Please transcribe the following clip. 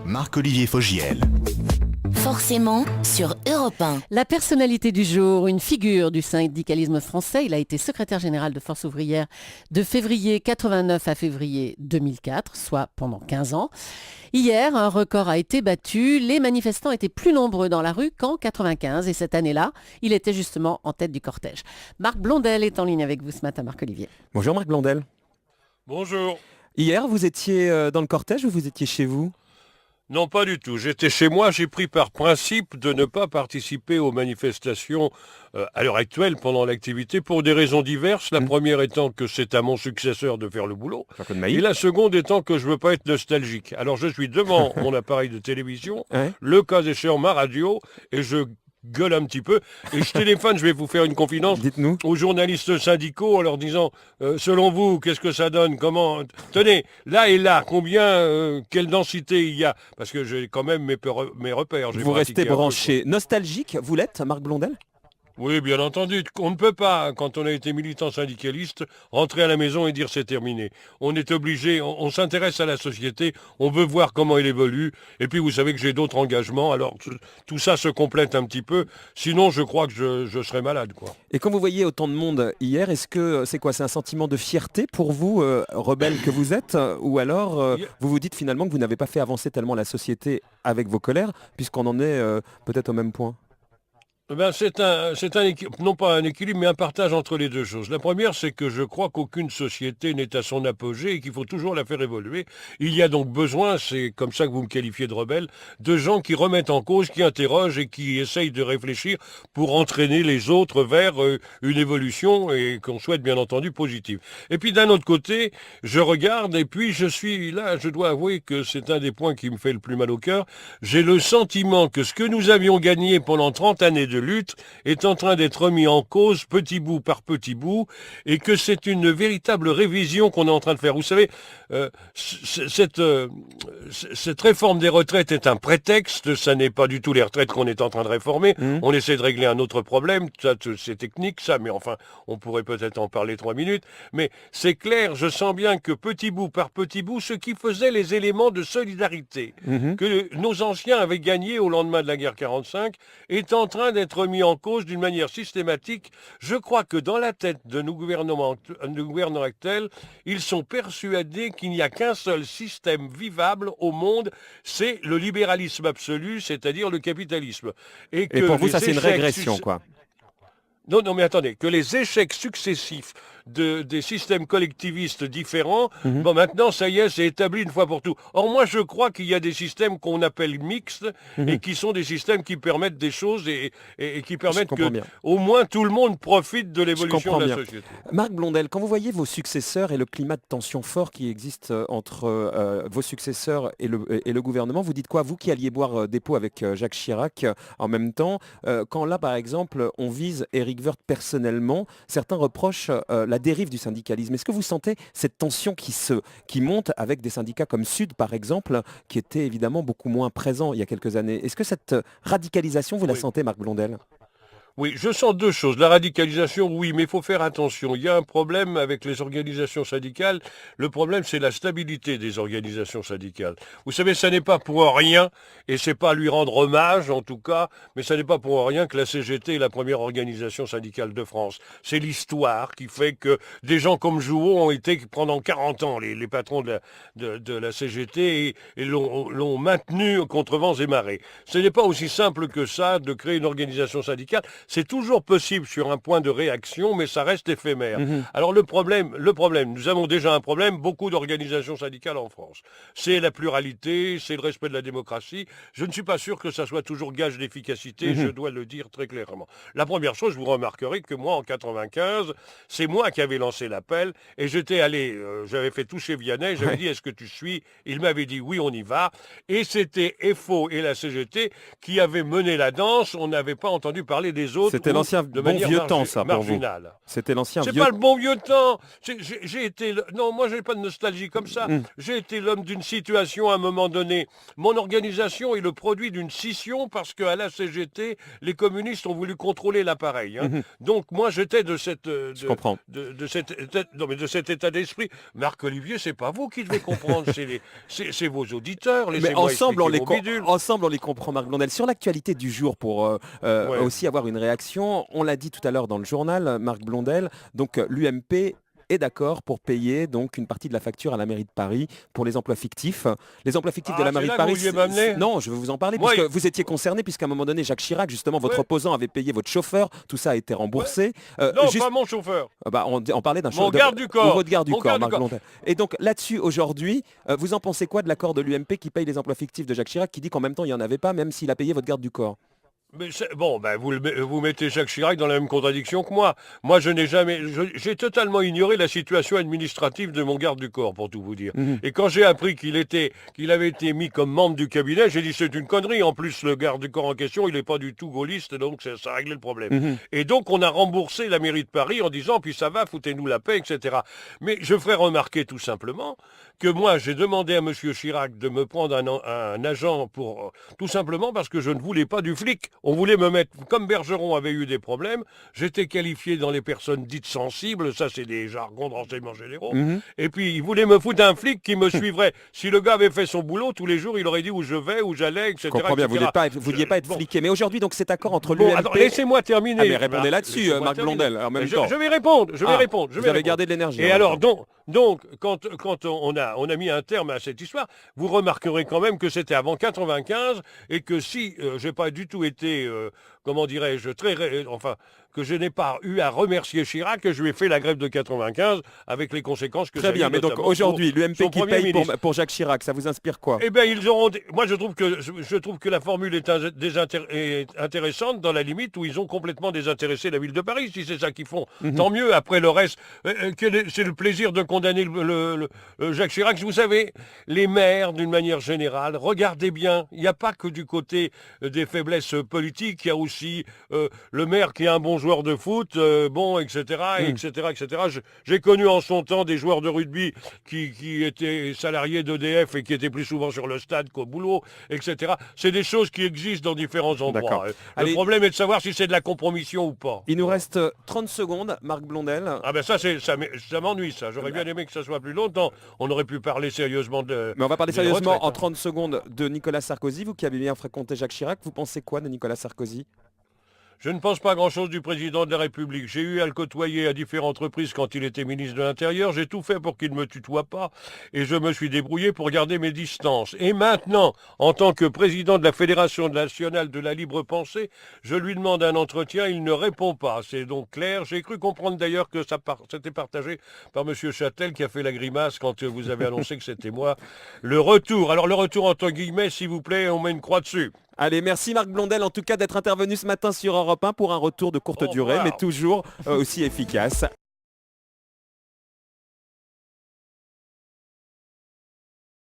Marc-Olivier Fogiel. Forcément sur Europe 1. La personnalité du jour, une figure du syndicalisme français. Il a été secrétaire général de Force ouvrière de février 89 à février 2004, soit pendant 15 ans. Hier, un record a été battu. Les manifestants étaient plus nombreux dans la rue qu'en 95 et cette année-là, il était justement en tête du cortège. Marc Blondel est en ligne avec vous ce matin, Marc-Olivier. Bonjour Marc Blondel. Bonjour. Hier, vous étiez dans le cortège ou vous étiez chez vous ? Non, pas du tout. J'étais chez moi. J'ai pris par principe de ne pas participer aux manifestations à l'heure actuelle pendant l'activité pour des raisons diverses. La première étant que c'est à mon successeur de faire le boulot. Et la seconde étant que je veux pas être nostalgique. Alors je suis devant mon appareil de télévision, le cas échéant ma radio, et je gueule un petit peu, et je téléphone, je vais vous faire une confidence. Dites-nous. Aux journalistes syndicaux en leur disant, selon vous, qu'est-ce que ça donne, comment, tenez, là et là, combien, quelle densité il y a, parce que j'ai quand même mes repères. Vous restez branché. Nostalgique, vous l'êtes, Marc Blondel ? Oui, bien entendu. On ne peut pas, quand on a été militant syndicaliste, rentrer à la maison et dire c'est terminé. On est obligé, on s'intéresse à la société, on veut voir comment elle évolue, et puis vous savez que j'ai d'autres engagements, alors tout ça se complète un petit peu, sinon je crois que je serais malade, quoi. Et quand vous voyez autant de monde hier, est-ce que c'est quoi ? C'est un sentiment de fierté pour vous, rebelle que vous êtes, ou alors vous vous dites finalement que vous n'avez pas fait avancer tellement la société avec vos colères, puisqu'on en est peut-être au même point ? C'est non pas un équilibre, mais un partage entre les deux choses. La première, c'est que je crois qu'aucune société n'est à son apogée et qu'il faut toujours la faire évoluer. Il y a donc besoin, c'est comme ça que vous me qualifiez de rebelle, de gens qui remettent en cause, qui interrogent et qui essayent de réfléchir pour entraîner les autres vers une évolution et qu'on souhaite bien entendu positive. Et puis d'un autre côté, je regarde et puis je suis là, je dois avouer que c'est un des points qui me fait le plus mal au cœur. J'ai le sentiment que ce que nous avions gagné pendant 30 années de lutte est en train d'être remis en cause petit bout par petit bout et que c'est une véritable révision qu'on est en train de faire. Vous savez, cette réforme des retraites est un prétexte, ça n'est pas du tout les retraites qu'on est en train de réformer. On essaie de régler un autre problème, ça, c'est technique ça, mais enfin, on pourrait peut-être en parler 3 minutes. Mais c'est clair, je sens bien que petit bout par petit bout, ce qui faisait les éléments de solidarité que nos anciens avaient gagné au lendemain de la guerre 45 est en train d'être mis en cause d'une manière systématique. Je crois que dans la tête de nos gouvernants actuels, ils sont persuadés qu'il n'y a qu'un seul système vivable au monde, c'est le libéralisme absolu, c'est-à-dire le capitalisme. Et pour vous, ça c'est une régression, quoi. Non, mais attendez, que les échecs successifs des systèmes collectivistes différents, bon, maintenant, ça y est, c'est établi une fois pour tout. Or, moi, je crois qu'il y a des systèmes qu'on appelle mixtes et qui sont des systèmes qui permettent des choses et qui permettent que, au moins, tout le monde profite de l'évolution de la société. Marc Blondel, quand vous voyez vos successeurs et le climat de tension fort qui existe entre vos successeurs et le gouvernement, vous dites quoi ? Vous qui alliez boire des pots avec Jacques Chirac en même temps, quand là, par exemple, on vise Éric Woerth personnellement, certains reprochent la dérive du syndicalisme. Est-ce que vous sentez cette tension qui monte avec des syndicats comme Sud, par exemple, qui étaient évidemment beaucoup moins présents il y a quelques années ? Est-ce que cette radicalisation, vous la sentez, Marc Blondel ? Oui, je sens deux choses. La radicalisation, oui, mais il faut faire attention. Il y a un problème avec les organisations syndicales. Le problème, c'est la stabilité des organisations syndicales. Vous savez, ça n'est pas pour rien, et c'est pas lui rendre hommage, en tout cas, mais ça n'est pas pour rien que la CGT est la première organisation syndicale de France. C'est l'histoire qui fait que des gens comme Jouot ont été pendant 40 ans les patrons de la CGT et l'ont maintenu contre vents et marées. Ce n'est pas aussi simple que ça de créer une organisation syndicale. C'est toujours possible sur un point de réaction, mais ça reste éphémère. Alors le problème, nous avons déjà un problème, beaucoup d'organisations syndicales en France. C'est la pluralité, c'est le respect de la démocratie. Je ne suis pas sûr que ça soit toujours gage d'efficacité, je dois le dire très clairement. La première chose, vous remarquerez que moi, en 95, c'est moi qui avais lancé l'appel, et j'étais allé, j'avais fait toucher Vianney, j'avais dit, est-ce que tu suis ? Il m'avait dit, oui, on y va. Et c'était FO et la CGT qui avaient mené la danse, on n'avait pas entendu parler des les autres. C'était ou l'ancien de bon manière vieux temps, ça, pour vous. marginale. C'était l'ancien C'est vieux... pas le bon vieux temps. J'ai été... Non, moi, j'ai pas de nostalgie comme ça. J'ai été l'homme d'une situation à un moment donné. Mon organisation est le produit d'une scission parce qu'à la CGT, les communistes ont voulu contrôler l'appareil. Hein. Donc, moi, j'étais de cette... Je comprends. De cet état d'esprit. Marc-Olivier, c'est pas vous qui devez comprendre. C'est vos auditeurs. Mais ensemble, on les comprend, Marc Blondel. Sur l'actualité du jour, pour aussi avoir une réaction, on l'a dit tout à l'heure dans le journal, Marc Blondel, donc l'UMP est d'accord pour payer donc une partie de la facture à la mairie de Paris pour les emplois fictifs. Les emplois fictifs de la mairie de Paris... Non, je vais vous en parler, puisque vous étiez concerné, puisqu'à un moment donné, Jacques Chirac, justement, votre opposant avait payé votre chauffeur, tout ça a été remboursé. Non, pas mon chauffeur. On parlait d'un chauffeur... Mon garde du corps. Votre garde du corps, Marc Blondel. Et donc là-dessus, aujourd'hui, vous en pensez quoi de l'accord de l'UMP qui paye les emplois fictifs de Jacques Chirac, qui dit qu'en même temps, il n'y en avait pas, même s'il a payé votre garde du corps? Mais bon, vous mettez Jacques Chirac dans la même contradiction que moi. Moi, j'ai totalement ignoré la situation administrative de mon garde du corps, pour tout vous dire. Et quand j'ai appris qu'il avait été mis comme membre du cabinet, j'ai dit c'est une connerie. En plus, le garde du corps en question, il n'est pas du tout gaulliste, donc ça a réglé le problème. Et donc, on a remboursé la mairie de Paris en disant, puis ça va, foutez-nous la paix, etc. Mais je ferai remarquer tout simplement que moi, j'ai demandé à M. Chirac de me prendre un agent tout simplement parce que je ne voulais pas du flic. On voulait me mettre, comme Bergeron avait eu des problèmes, j'étais qualifié dans les personnes dites sensibles, ça c'est des jargons de renseignements généraux, et puis il voulait me foutre un flic qui me suivrait. Si le gars avait fait son boulot, tous les jours il aurait dit où je vais, où j'allais, etc. Je comprends bien, vous ne vouliez pas être fliqué. Mais aujourd'hui, donc cet accord entre l'UMP... Attends, laissez-moi terminer. Ah, mais répondez là-dessus, Marc Blondel, en même temps. Je vais répondre, Vous avez gardé de l'énergie. Et alors, donc, quand on a mis un terme à cette histoire, vous remarquerez quand même que c'était avant 95 et que si j'ai pas du tout été, comment dirais-je, que je n'ai pas eu à remercier Chirac, que je lui ai fait la grève de 95 avec les conséquences que ça a eu. Très bien, mais donc aujourd'hui, l'UMP qui paye pour Jacques Chirac, ça vous inspire quoi? Eh bien, moi, je trouve que la formule est intéressante dans la limite où ils ont complètement désintéressé la ville de Paris. Si c'est ça qu'ils font, tant mieux. Après le reste, c'est le plaisir de condamner Jacques Chirac. Vous savez, les maires, d'une manière générale, regardez bien, il n'y a pas que du côté des faiblesses politiques, il y a aussi le maire qui est un bon joueur de foot, etc. J'ai connu en son temps des joueurs de rugby qui étaient salariés d'EDF et qui étaient plus souvent sur le stade qu'au boulot, etc. C'est des choses qui existent dans différents endroits. Le problème est de savoir si c'est de la compromission ou pas. Il nous reste 30 secondes, Marc Blondel. Ah ben ça m'ennuie ça. J'aurais bien aimé que ça soit plus longtemps. On aurait pu parler sérieusement de... Mais on va parler sérieusement en 30 secondes de Nicolas Sarkozy. Vous qui avez bien fréquenté Jacques Chirac, vous pensez quoi de Nicolas Sarkozy? Je ne pense pas grand-chose du président de la République. J'ai eu à le côtoyer à différentes reprises quand il était ministre de l'Intérieur. J'ai tout fait pour qu'il ne me tutoie pas et je me suis débrouillé pour garder mes distances. Et maintenant, en tant que président de la Fédération nationale de la libre pensée, je lui demande un entretien, il ne répond pas. C'est donc clair. J'ai cru comprendre d'ailleurs que c'était partagé par M. Châtel qui a fait la grimace quand vous avez annoncé que c'était moi. Le retour. Alors le retour entre guillemets, s'il vous plaît, on met une croix dessus. Allez, merci Marc Blondel en tout cas d'être intervenu ce matin sur Europe 1 pour un retour de courte durée, mais toujours aussi efficace.